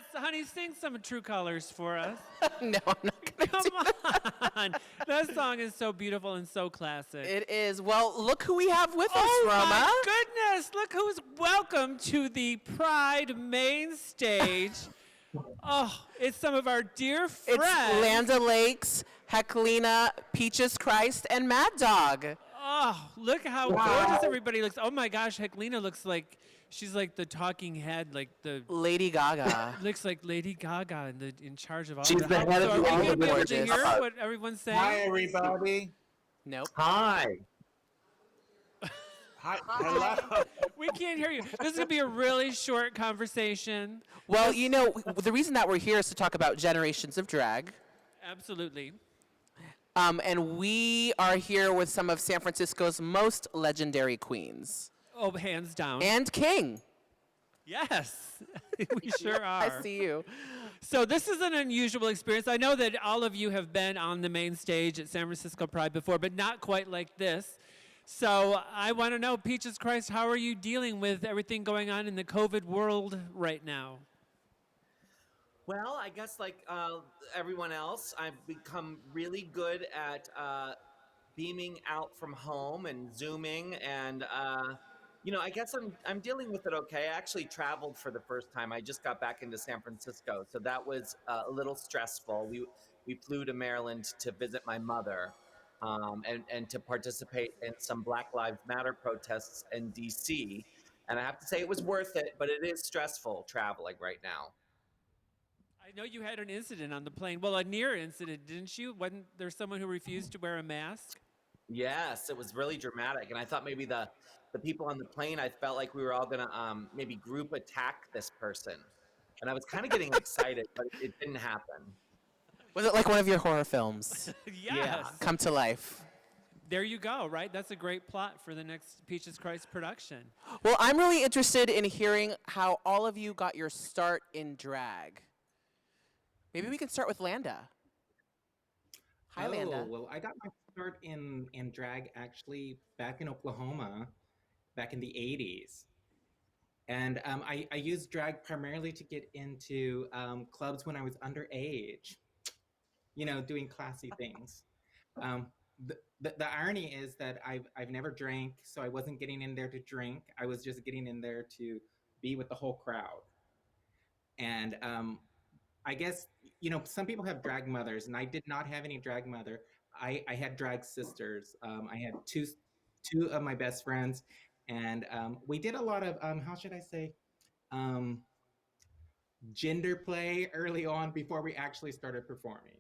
Yes, honey, sing some True Colors for us. No, I'm not going to Come do that. on. That song is so beautiful and so classic. It is. Well, look who we have with us, Oh Roma. my goodness! Look who's welcome to the Pride main stage. Oh, it's some of our dear friends. It's Landa Lakes, Heklina, Peaches Christ, and Mad Dog. Oh, look how gorgeous everybody looks. Oh my gosh, Heklina looks like she's like the talking head, like the Lady Gaga. looks like Lady Gaga in charge of all She's of the head So of are the we going to be able to gorgeous. hear what everyone's saying? Hi, everybody. Nope. Hi. Hi. Hello. We can't hear you. This is going to be a really short conversation. Well, you know, the reason that we're here is to talk about generations of drag. Absolutely. And we are here with some of San Francisco's most legendary queens. Oh, hands down. And King. Yes, we sure are. I see you. So this is an unusual experience. I know that all of you have been on the main stage at San Francisco Pride before, but not quite like this. So I want to know, Peaches Christ, how are you dealing with everything going on in the COVID world right now? Well, I guess like everyone else, I've become really good at beaming out from home and Zooming, and I guess I'm dealing with it okay. I actually traveled for the first time. I just got back into San Francisco, so that was a little stressful. We flew to Maryland to visit my mother, and to participate in some Black Lives Matter protests in D.C. And I have to say it was worth it, but it is stressful traveling right now. I know you had an incident on the plane. Well, a near incident, didn't you? Wasn't there someone who refused to wear a mask? Yes, it was really dramatic, and I thought maybe the people on the plane, I felt like we were all gonna maybe group attack this person, and I was kind of getting excited, but it didn't happen. Was it like one of your horror films? Yes. Come to life. There you go, right? That's a great plot for the next Peaches Christ production. Well, I'm really interested in hearing how all of you got your start in drag. Maybe we can start with Landa. Hi, Landa. Well, I got my start in drag actually back in Oklahoma, back in the 80s. And I used drag primarily to get into clubs when I was underage, doing classy things. The irony is that I've never drank, so I wasn't getting in there to drink. I was just getting in there to be with the whole crowd. And I guess, some people have drag mothers, and I did not have any drag mother. I had drag sisters. I had two of my best friends, and we did a lot of, how should I say, gender play early on before we actually started performing.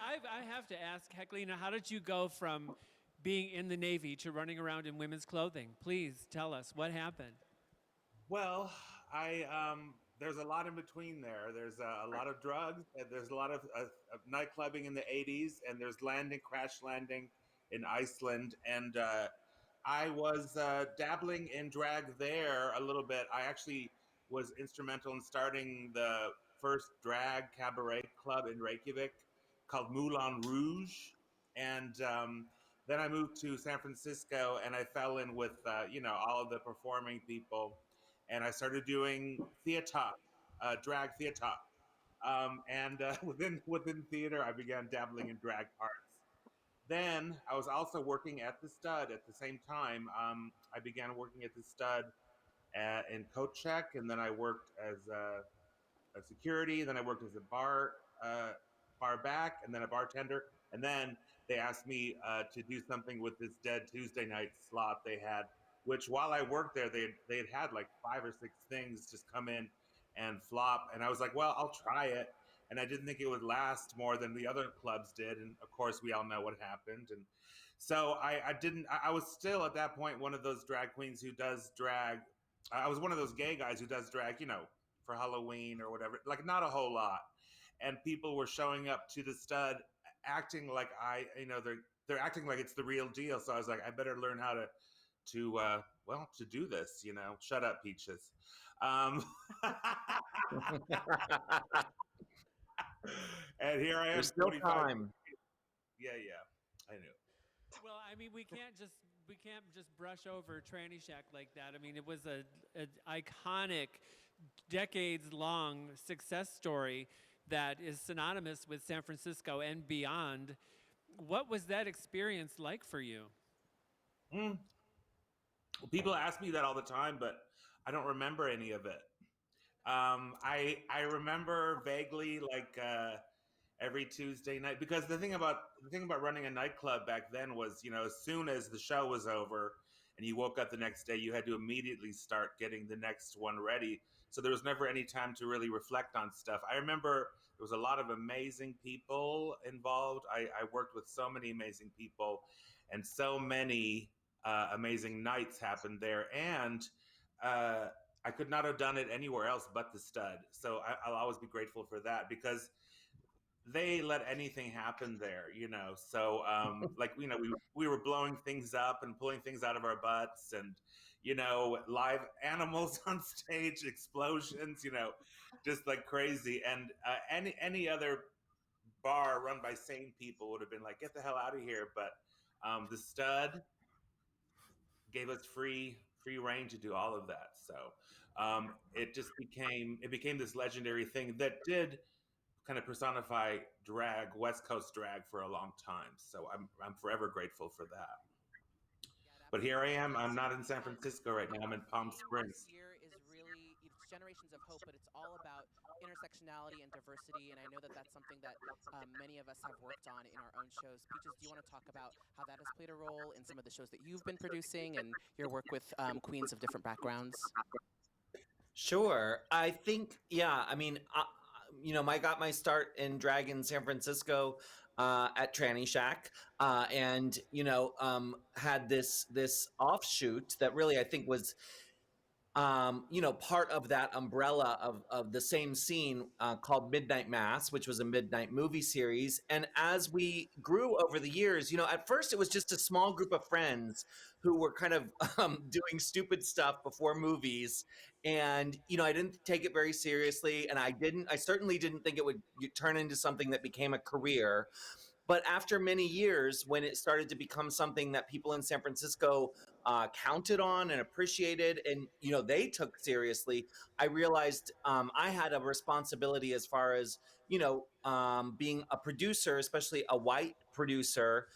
I have to ask, Heklina, how did you go from being in the Navy to running around in women's clothing? Please tell us what happened. Well, there's a lot in between there. There's a lot of drugs, and there's a lot of nightclubbing in the 80s, and there's crash landing in Iceland. And I was dabbling in drag there a little bit. I actually was instrumental in starting the first drag cabaret club in Reykjavik called Moulin Rouge. And then I moved to San Francisco, and I fell in with, all of the performing people. And I started doing theater, drag theater. And within theater, I began dabbling in drag parts. Then I was also working at the Stud at the same time. I began working at the Stud in coat check, and then I worked as a security. Then I worked as a bar back, and then a bartender. And then they asked me to do something with this Dead Tuesday night slot they had, which while I worked there, they had like 5 or 6 things just come in and flop. And I was like, well, I'll try it. And I didn't think it would last more than the other clubs did. And of course, we all know what happened. And so I was still at that point one of those drag queens who does drag. I was one of those gay guys who does drag, for Halloween or whatever, like not a whole lot. And people were showing up to the Stud acting like they're acting like it's the real deal. So I was like, I better learn how to do this, shut up, Peaches. And here I am. There's still time. Yeah, I knew. Well, I mean, we can't just we can't just brush over Tranny Shack like that. I mean, it was an iconic, decades-long success story that is synonymous with San Francisco and beyond. What was that experience like for you? Mm. People ask me that all the time, but I don't remember any of it. I remember vaguely like every Tuesday night, because the thing about running a nightclub back then was, as soon as the show was over and you woke up the next day, you had to immediately start getting the next one ready. So there was never any time to really reflect on stuff. I remember there was a lot of amazing people involved. I worked with so many amazing people, and so many amazing nights happened there. And uh, I could not have done it anywhere else but the Stud. So I'll always be grateful for that, because they let anything happen there. So like, we were blowing things up and pulling things out of our butts, and live animals on stage, explosions, just like crazy. And any other bar run by sane people would have been like, get the hell out of here. But the Stud gave us free reign to do all of that. So it became this legendary thing that did kind of personify drag, West Coast drag, for a long time. So I'm forever grateful for that. Yeah, it But here I absolutely am. is. I'm not in San Francisco right now. I'm in The Palm theme this Springs. year is really, it's Generations of Hope, but it's all about intersectionality and diversity. And I know that that's something that many of us have worked on in our own shows. Peaches, do you want to talk about how that has played a role in some of the shows that you've been producing and your work with queens of different backgrounds? Sure. I think, yeah, I mean, I got my start in drag in San Francisco at Tranny Shack, and had this offshoot that really I think was part of that umbrella of the same scene called Midnight Mass, which was a midnight movie series. And as we grew over the years, at first it was just a small group of friends who were kind of doing stupid stuff before movies. And, I didn't take it very seriously. And I certainly didn't think it would turn into something that became a career. But after many years, when it started to become something that people in San Francisco counted on and appreciated, and they took seriously, I realized I had a responsibility as far as being a producer, especially a white producer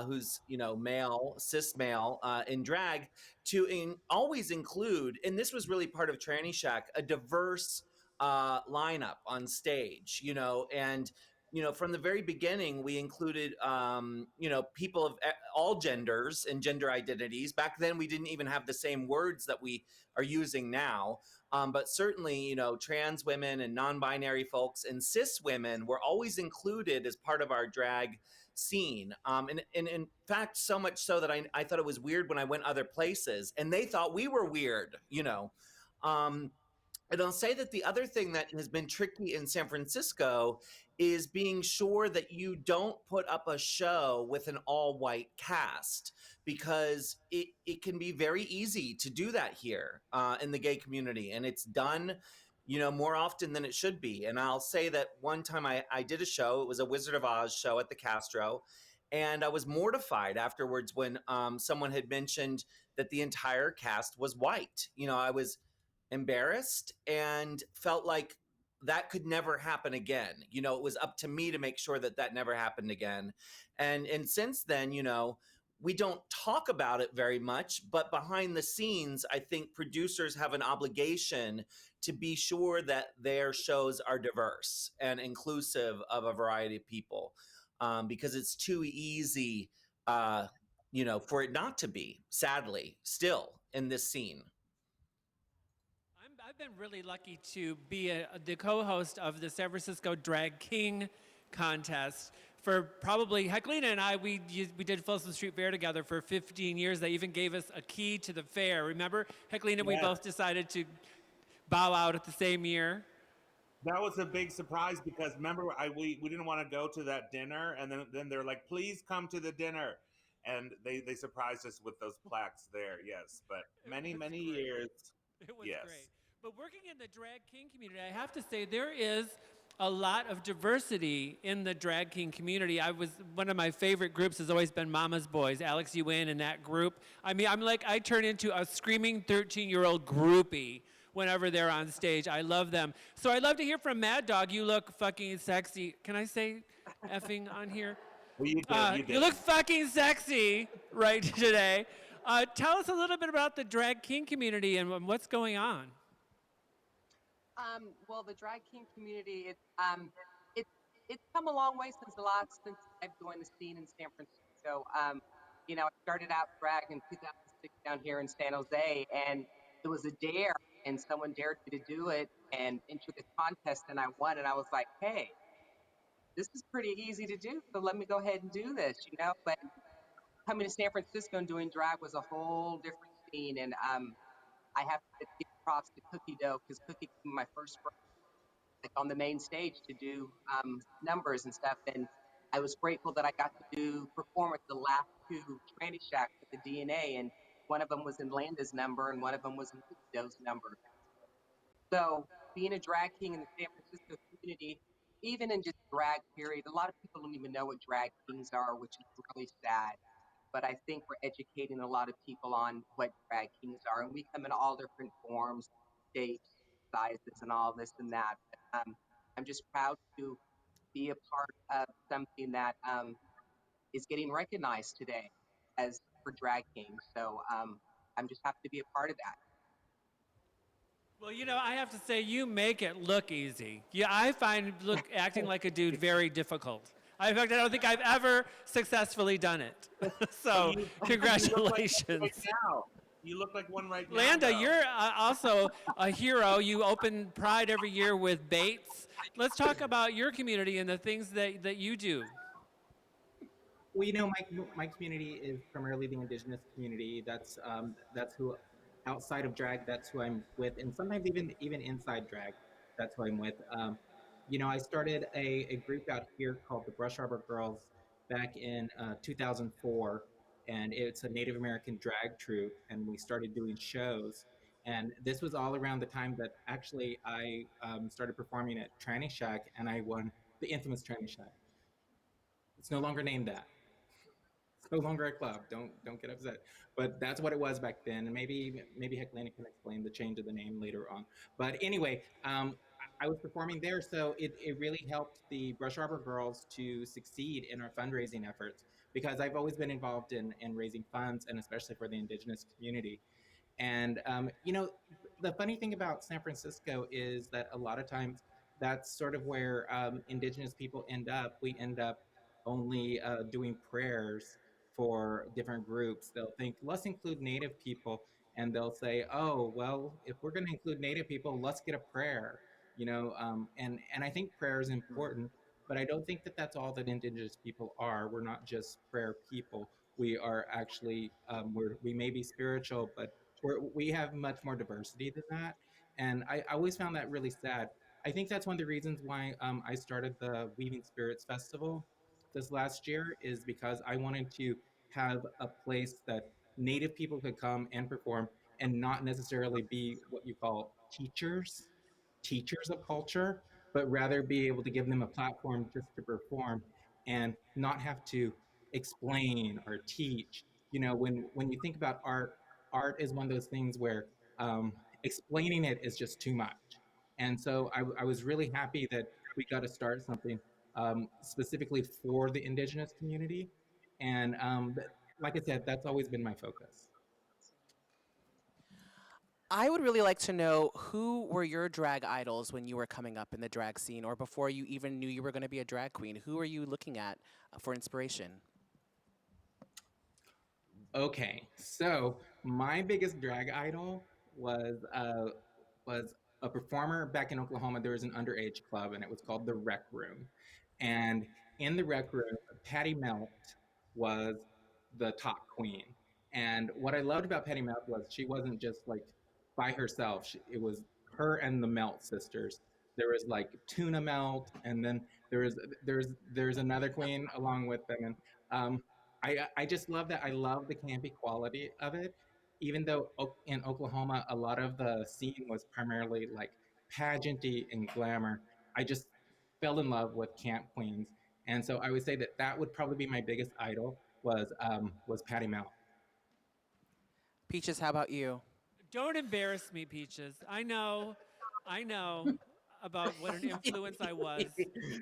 who's male, cis male in drag, to always include, and this was really part of Tranny Shack, a diverse lineup on stage, and from the very beginning, we included, people of all genders and gender identities. Back then, we didn't even have the same words that we are using now. But certainly, trans women and non-binary folks and cis women were always included as part of our drag scene. And in fact, so much so that I thought it was weird when I went other places, and they thought we were weird. Um, and I'll say that the other thing that has been tricky in San Francisco is being sure that you don't put up a show with an all white cast, because it can be very easy to do that here in the gay community. And it's done, more often than it should be. And I'll say that one time I did a show, it was a Wizard of Oz show at the Castro. And I was mortified afterwards when someone had mentioned that the entire cast was white. I was embarrassed and felt like that could never happen again. It was up to me to make sure that that never happened again. And since then, we don't talk about it very much, but behind the scenes, I think producers have an obligation to be sure that their shows are diverse and inclusive of a variety of people, because it's too easy, for it not to be, sadly, still in this scene. I've been really lucky to be the co-host of the San Francisco Drag King contest for probably Heklina and I. We did Folsom Street Fair together for 15 years. They even gave us a key to the fair. Remember, Heklina? We Yes. both decided to bow out at the same year. That was a big surprise, because remember, we didn't want to go to that dinner, and then they're like, please come to the dinner. And they surprised us with those plaques there. Yes. But It many, was many great. years. It was Yes. great. But working in the drag king community, I have to say there is a lot of diversity in the drag king community. I was one of my favorite groups has always been Mama's Boys, Alex Yuen and that group. I mean, I'm like I turn into a screaming 13-year-old groupie whenever they're on stage. I love them. So I'd love to hear from Mad Dog. You look fucking sexy. Can I say effing on here? Well, you did. You You did. look fucking sexy right today. Tell us a little bit about the drag king community and what's going on. Well, the drag king community, it it's come a long way since I've joined the scene in San Francisco. I started out drag in 2006 down here in San Jose, and it was a dare, and someone dared me to do it, and enter the contest, and I won, and I was like, hey, this is pretty easy to do, so let me go ahead and do this, But coming to San Francisco and doing drag was a whole different scene, and I have to give props to Cookie Dough because Cookie gave me my first like on the main stage to do numbers and stuff. And I was grateful that I got to perform at the last two tranny shacks with the DNA, and one of them was in Landa's number, and one of them was in Doe's number. So being a drag king in the San Francisco community, even in just drag period, a lot of people don't even know what drag kings are, which is really sad. But I think we're educating a lot of people on what drag kings are, and we come in all different forms, shapes, sizes, and all this and that. I'm just proud to be a part of something that is getting recognized today as for drag kings. So I'm just happy to be a part of that. Well, I have to say, you make it look easy. Yeah, I find acting like a dude very difficult. In fact, I don't think I've ever successfully done it. So, You congratulations. look like one right now. You look like one right now. Landa, though. you're also a hero. You open Pride every year with Bates. Let's talk about your community and the things that you do. Well, my community is primarily the indigenous community. That's who, outside of drag, that's who I'm with, and sometimes even inside drag, that's who I'm with. I started a group out here called the Brush Arbor Girls back in 2004, and it's a Native American drag troupe, and we started doing shows. And this was all around the time that actually I started performing at Tranny Shack, and I won the infamous Tranny Shack. It's no longer named that. It's no longer a club. Don't get upset. But that's what it was back then. And maybe Heklina can explain the change of the name later on. But anyway, I was performing there, so it really helped the Brush Arbor Girls to succeed in our fundraising efforts because I've always been involved in raising funds and especially for the indigenous community. And the funny thing about San Francisco is that a lot of times that's sort of where indigenous people end up. We end up only doing prayers for different groups. They'll think, let's include Native people, and they'll say, oh, well, if we're going to include Native people, let's get a prayer. And I think prayer is important, but I don't think that that's all that indigenous people are. We're not just prayer people. We are actually we may be spiritual, but we have much more diversity than that. And I always found that really sad. I think that's one of the reasons why I started the Weaving Spirits Festival this last year is because I wanted to have a place that Native people could come and perform and not necessarily be what you call teachers of culture, but rather be able to give them a platform just to perform and not have to explain or teach. When you think about art is one of those things where explaining it is just too much. And so I was really happy that we got to start something specifically for the indigenous community. And like I said, that's always been my focus. I would really like to know who were your drag idols when you were coming up in the drag scene or before you even knew you were going to be a drag queen. Who are you looking at for inspiration? Okay, so my biggest drag idol was a performer back in Oklahoma. There was an underage club, and it was called the Rec Room. And in the Rec Room, Patty Melt was the top queen. And what I loved about Patty Melt was she wasn't just like by herself. It was her and the Melt sisters. There was like Tuna Melt, and then there's another queen along with them. And I just love that. I love the campy quality of it. Even though in Oklahoma, a lot of the scene was primarily like pageanty and glamour. I just fell in love with camp queens, and so I would say that that would probably be my biggest idol was Patty Mel. Peaches, how about you? Don't embarrass me, Peaches. I know about what an influence I was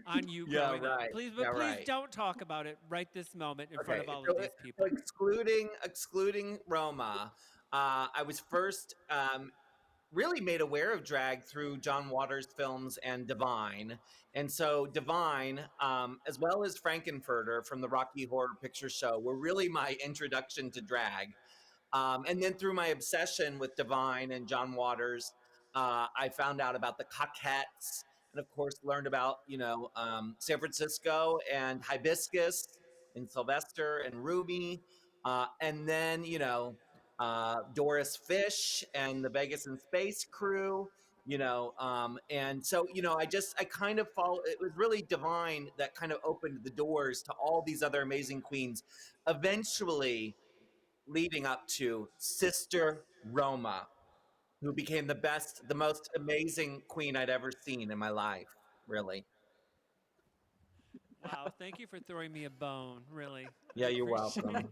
on you Yeah, growing up. right. Please, Yeah, but please right. don't talk about it right this moment in front Okay, of all so, of these so people. excluding Roma, I was first really made aware of drag through John Waters' films and Divine, and so Divine, as well as Frankenfurter from the Rocky Horror Picture Show, were really my introduction to drag. And then through my obsession with Divine and John Waters, I found out about the Coquettes, and of course learned about San Francisco and Hibiscus and Sylvester and Ruby, and then Doris Fish and the Vegas and Space Crew. And so I kind of follow. It was really Divine that kind of opened the doors to all these other amazing queens. Eventually leading up to Sister Roma, who became the most amazing queen I'd ever seen in my life, really. Wow, thank you for throwing me a bone, really. I Yeah, you're appreciate it. welcome.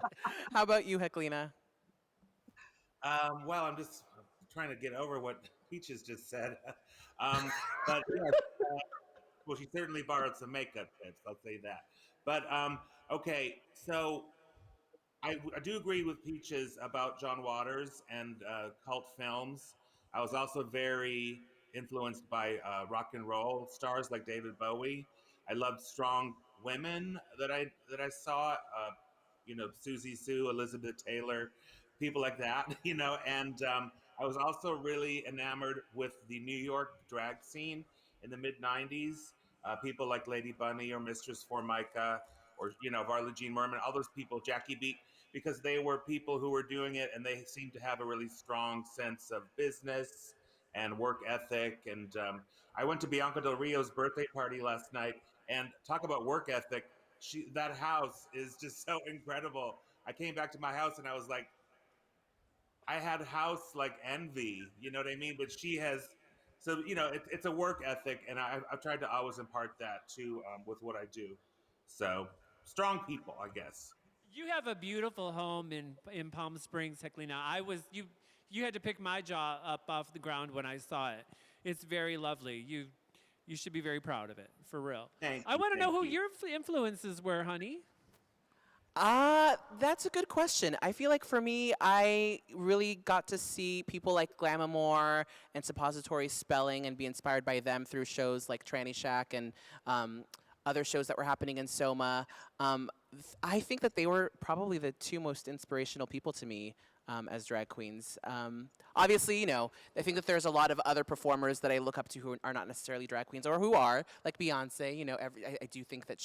How about you, Heklina? Well, I'm just trying to get over what Peaches just said. But yes, well, she certainly borrowed some makeup tips. I'll say that. But okay, so I do agree with Peaches about John Waters and cult films. I was also very influenced by rock and roll stars like David Bowie. I loved strong women that I saw. Susie Sue, Elizabeth Taylor, people like that. And I was also really enamored with the New York drag scene in the mid '90s. People like Lady Bunny or Mistress Formica or Varla Jean Merman, all those people, Jackie Beat, because they were people who were doing it and they seemed to have a really strong sense of business and work ethic. And I went to Bianca Del Rio's birthday party last night, and talk about work ethic. That house is just so incredible. I came back to my house and I was like, I had house like envy, you know what I mean? But she has, so it's a work ethic, and I've tried to always impart that too with what I do. So strong people, I guess. You have a beautiful home in Palm Springs, Heklina. You had to pick my jaw up off the ground when I saw it. It's very lovely. You should be very proud of it, for real. Thank I you, want to know thank who you. your influences were, honey. That's a good question. I feel like for me, I really got to see people like Glamour and Suppository Spelling and be inspired by them through shows like Tranny Shack and other shows that were happening in Soma. I think that they were probably the two most inspirational people to me as drag queens. Obviously, I think that there's a lot of other performers that I look up to who are not necessarily drag queens or who are, like Beyonce. I do think that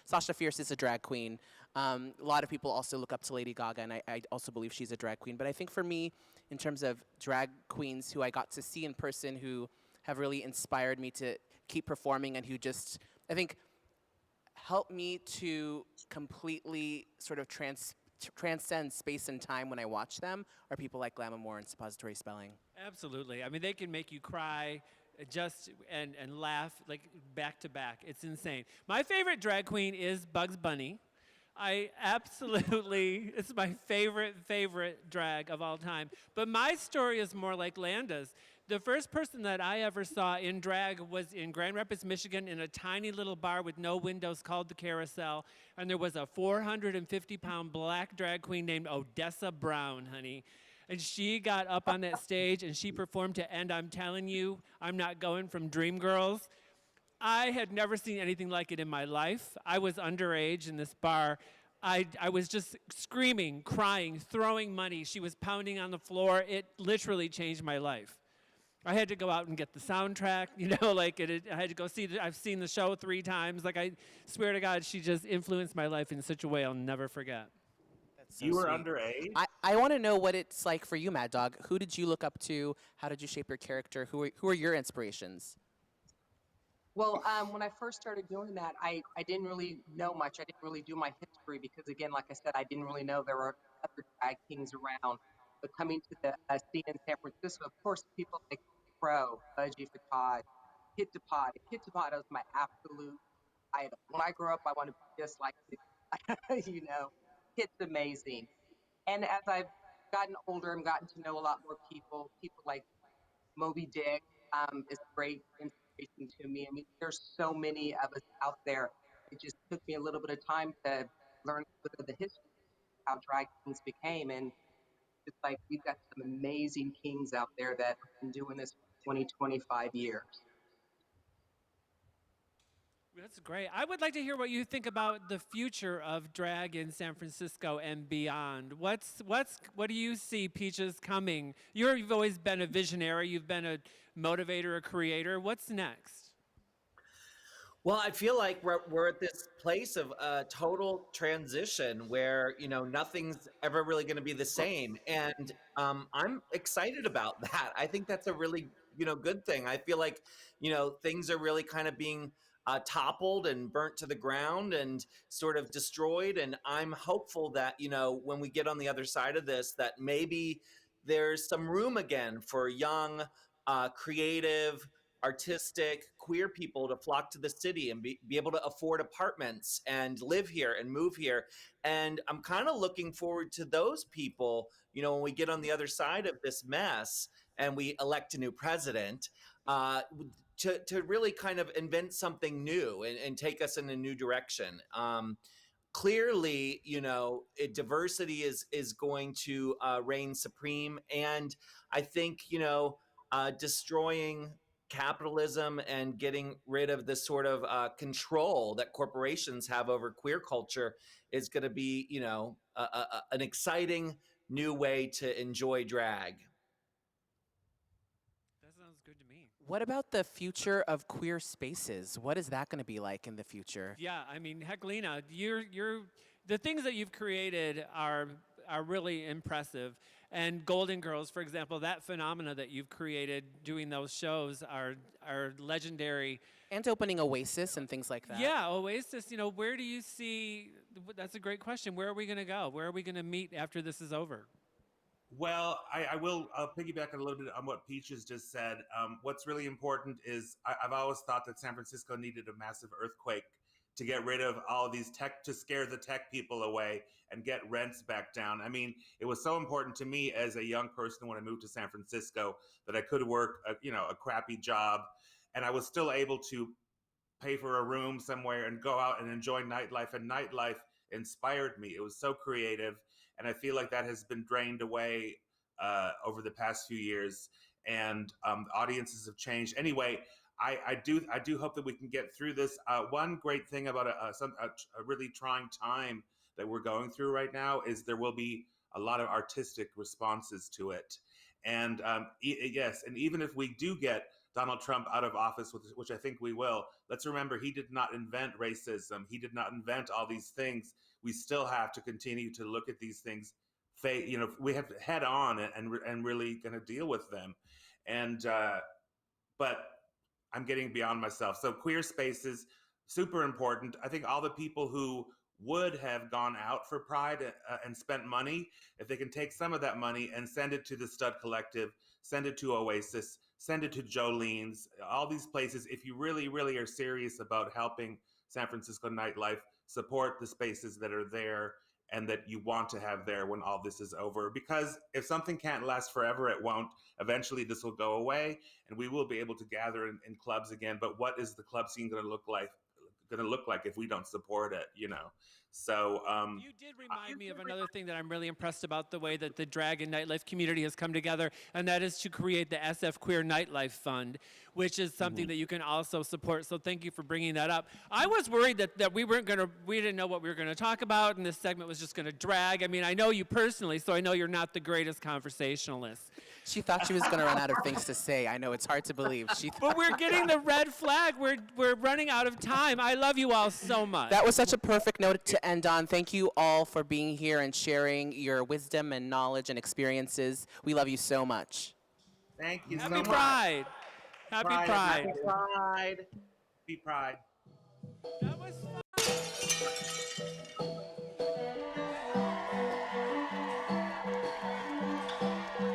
Sasha Fierce is a drag queen. A lot of people also look up to Lady Gaga, and I also believe she's a drag queen. But I think for me, in terms of drag queens who I got to see in person, who have really inspired me to keep performing and who just, I think, help me to completely sort of transcend space and time when I watch them are people like Glamour and Suppository Spelling. Absolutely. I mean, they can make you cry and laugh like back to back. It's insane. My favorite drag queen is Bugs Bunny. I absolutely, it's my favorite drag of all time. But my story is more like Landa's. The first person that I ever saw in drag was in Grand Rapids, Michigan, in a tiny little bar with no windows called the Carousel. And there was a 450-pound black drag queen named Odessa Brown, honey. And she got up on that stage and she performed to And I'm Telling You, I'm Not Going from Dreamgirls. I had never seen anything like it in my life. I was underage in this bar. I was just screaming, crying, throwing money. She was pounding on the floor. It literally changed my life. I had to go out and get the soundtrack, I had to go see I've seen the show 3 times. Like, I swear to God, she just influenced my life in such a way I'll never forget. That's so You were sweet. underage. I want to know what it's like for you, Mad Dog. Who did you look up to? How did you shape your character? Who are your inspirations? Well, when I first started doing that, I didn't really know much. I didn't really do my history because, again, like I said, I didn't really know there were other drag kings around. But coming to the scene in San Francisco, of course, people like Pro, Budgie Fatah, Kid to pot. Kid to pot is my absolute idol. When I grow up, I want to be just like Kid. You know, Kid's amazing. And as I've gotten older and gotten to know a lot more people, people like Moby Dick is a great inspiration to me. I mean, there's so many of us out there. It just took me a little bit of time to learn a bit of the history of how drag kings became. And it's like we've got some amazing kings out there that have been doing this for 20, 25 years. That's great. I would like to hear what you think about the future of drag in San Francisco and beyond. What do you see, Peaches, coming? You've always been a visionary. You've been a motivator, a creator. What's next? Well, I feel like we're at this place of total transition where nothing's ever really going to be the same, and I'm excited about that. I think that's a really good thing. I feel like things are really kind of being toppled and burnt to the ground and sort of destroyed, and I'm hopeful that when we get on the other side of this, that maybe there's some room again for young, creative, artistic, queer people to flock to the city and be able to afford apartments and live here and move here. And I'm kind of looking forward to those people, when we get on the other side of this mess and we elect a new president, to really kind of invent something new and take us in a new direction. Clearly, diversity is going to reign supreme, and I think destroying capitalism and getting rid of the sort of control that corporations have over queer culture is going to be, an exciting new way to enjoy drag. That sounds good to me. What about the future of queer spaces? What is that going to be like in the future? Yeah, I mean, Heklina, the things that you've created are really impressive. And Golden Girls, for example, that phenomena that you've created doing those shows are legendary. And opening Oasis and things like that. Yeah, Oasis, where do you see, that's a great question. Where are we going to go? Where are we going to meet after this is over? Well, I'll piggyback a little bit on what Peaches just said. What's really important is I've always thought that San Francisco needed a massive earthquake to get rid of all of these tech, to scare the tech people away and get rents back down. I mean, it was so important to me as a young person when I moved to San Francisco that I could work a crappy job, and I was still able to pay for a room somewhere and go out and enjoy nightlife. And nightlife inspired me. It was so creative, and I feel like that has been drained away over the past few years, and audiences have changed. Anyway, I do hope that we can get through this. One great thing about a really trying time that we're going through right now is there will be a lot of artistic responses to it, and yes, and even if we do get Donald Trump out of office, which I think we will, let's remember he did not invent racism. He did not invent all these things. We still have to continue to look at these things. We have to head on and really going to deal with them. And but I'm getting beyond myself. So queer spaces, super important. I think all the people who would have gone out for Pride and spent money, if they can take some of that money and send it to the Stud Collective, send it to Oasis, send it to Jolene's, all these places. If you really, really are serious about helping San Francisco nightlife, support the spaces that are there and that you want to have there when all this is over. Because if something can't last forever, it won't. Eventually, this will go away, and we will be able to gather in clubs again. But what is the club scene going to look like? If we don't support it, So you did remind me of another thing that I'm really impressed about the way that the drag and nightlife community has come together, and that is to create the SF Queer Nightlife Fund, which is something that you can also support. So thank you for bringing that up. I was worried that we didn't know what we were going to talk about, and this segment was just going to drag. I mean, I know you personally, so I know you're not the greatest conversationalist. She thought she was going to run out of things to say. I know, it's hard to believe. But we're getting the red flag. We're running out of time. I love you all so much. That was such a perfect note to end on. Thank you all for being here and sharing your wisdom and knowledge and experiences. We love you so much. Thank you so Happy much. Pride. Happy Pride. Happy Pride. Happy Pride. That was fun.